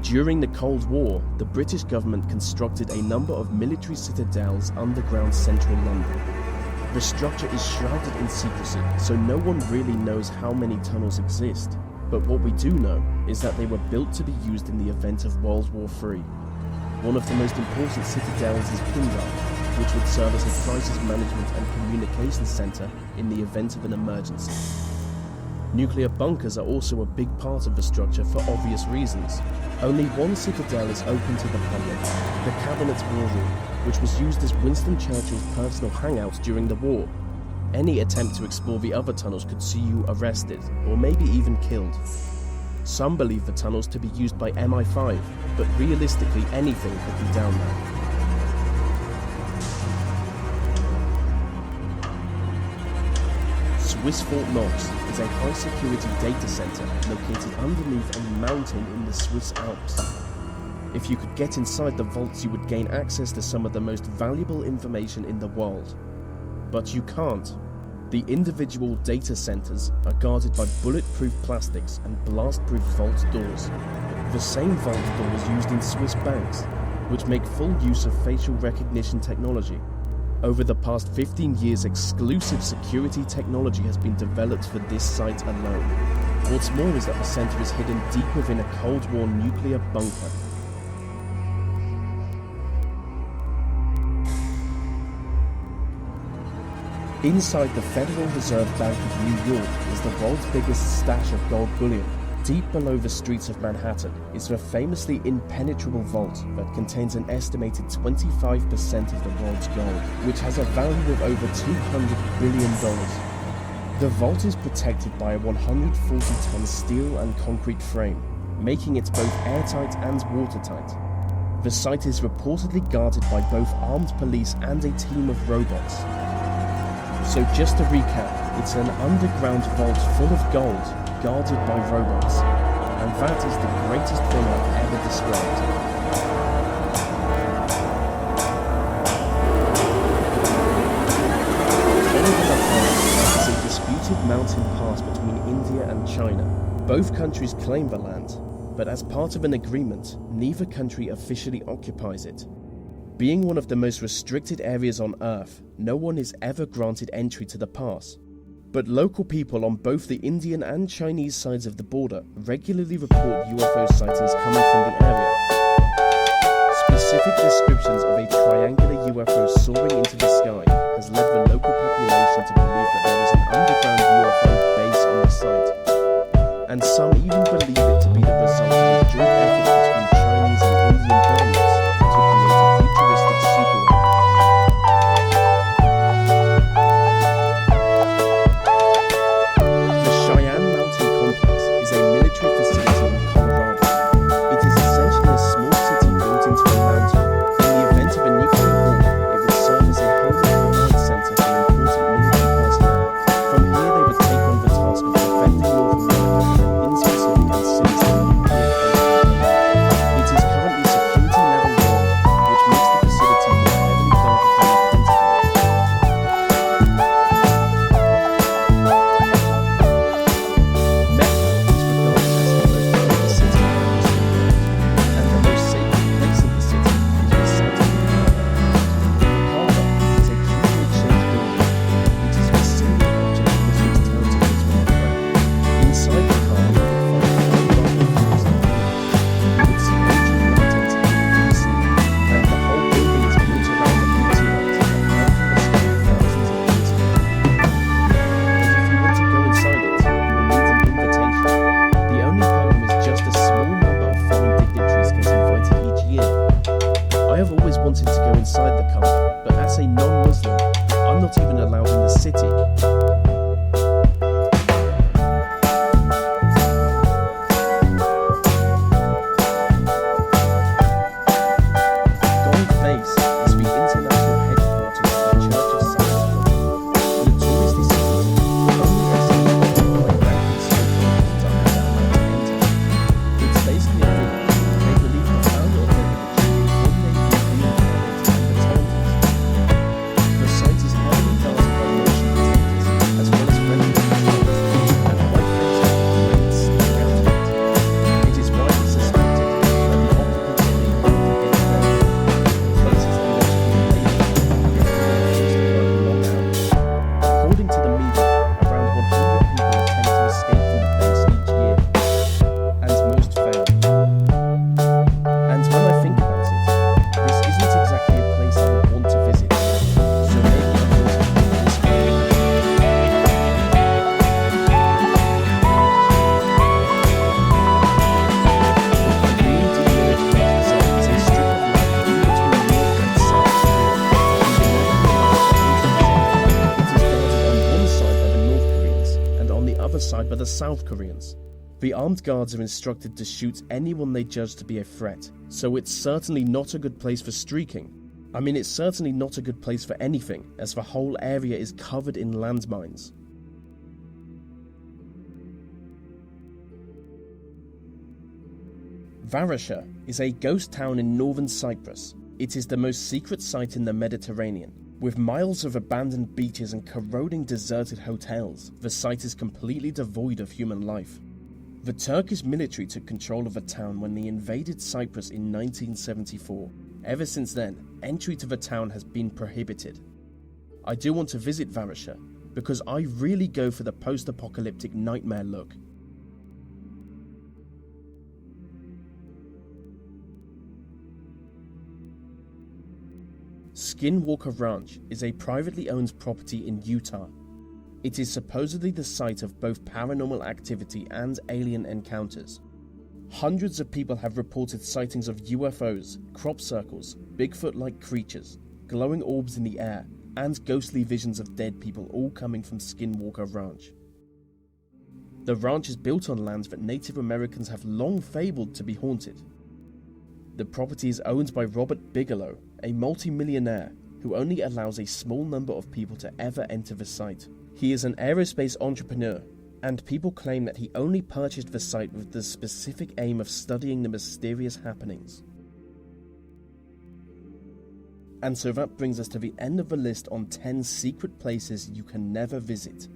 During the Cold War, the British government constructed a number of military citadels underground central London. The structure is shrouded in secrecy, so no one really knows how many tunnels exist. But what we do know is that they were built to be used in the event of World War III. One of the most important citadels is Pindar, which would serve as a crisis management and communications center in the event of an emergency. Nuclear bunkers are also a big part of the structure for obvious reasons. Only one citadel is open to the public, the Cabinet's War Room, which was used as Winston Churchill's personal hangout during the war. Any attempt to explore the other tunnels could see you arrested, or maybe even killed. Some believe the tunnels to be used by MI5, but realistically anything could be down there. Swiss Fort Knox is a high-security data center located underneath a mountain in the Swiss Alps. If you could get inside the vaults, you would gain access to some of the most valuable information in the world. But you can't. The individual data centers are guarded by bulletproof plastics and blast-proof vault doors. The same vault doors used in Swiss banks, which make full use of facial recognition technology. Over the past 15 years, exclusive security technology has been developed for this site alone. What's more is that the center is hidden deep within a Cold War nuclear bunker. Inside the Federal Reserve Bank of New York is the world's biggest stash of gold bullion. Deep below the streets of Manhattan is the famously impenetrable vault that contains an estimated 25% of the world's gold, which has a value of over $200 billion. The vault is protected by a 140-ton steel and concrete frame, making it both airtight and watertight. The site is reportedly guarded by both armed police and a team of robots. So just to recap, it's an underground vault full of gold, guarded by robots. And that is the greatest thing I've ever described. Following is a disputed mountain pass between India and China. Both countries claim the land, but as part of an agreement, neither country officially occupies it. Being one of the most restricted areas on Earth, no one is ever granted entry to the pass. But local people on both the Indian and Chinese sides of the border regularly report UFO sightings coming from the area. Specific descriptions of a triangular UFO soaring into the sky has led the local population to believe that there is an underground UFO base on the site. And some even believe it to be the result of a joint effort between Chinese and Indian governments to create a futuristic superworld. The Cheyenne Mountain Complex is a military facility in Colorado. It is essentially a small city built into a mountain. In the event of a nuclear war, it would serve as a holding command center for important military personnel. From here, they would take on the task of defending North America from an inspecific and sinister nuclear threat. South Koreans. The armed guards are instructed to shoot anyone they judge to be a threat, so it's certainly not a good place for streaking. I mean, it's certainly not a good place for anything, as the whole area is covered in landmines. Varosha is a ghost town in northern Cyprus. It is the most secret site in the Mediterranean. With miles of abandoned beaches and corroding deserted hotels, the site is completely devoid of human life. The Turkish military took control of the town when they invaded Cyprus in 1974. Ever since then, entry to the town has been prohibited. I do want to visit Varosha, because I really go for the post-apocalyptic nightmare look. Skinwalker Ranch is a privately owned property in Utah. It is supposedly the site of both paranormal activity and alien encounters. Hundreds of people have reported sightings of UFOs, crop circles, Bigfoot-like creatures, glowing orbs in the air, and ghostly visions of dead people, all coming from Skinwalker Ranch. The ranch is built on lands that Native Americans have long fabled to be haunted. The property is owned by Robert Bigelow, a multi-millionaire who only allows a small number of people to ever enter the site. He is an aerospace entrepreneur, and people claim that he only purchased the site with the specific aim of studying the mysterious happenings. And so that brings us to the end of the list on 10 secret places you can never visit.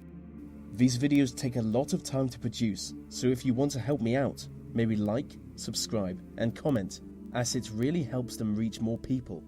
These videos take a lot of time to produce, so if you want to help me out, maybe like, subscribe, and comment, as it really helps them reach more people.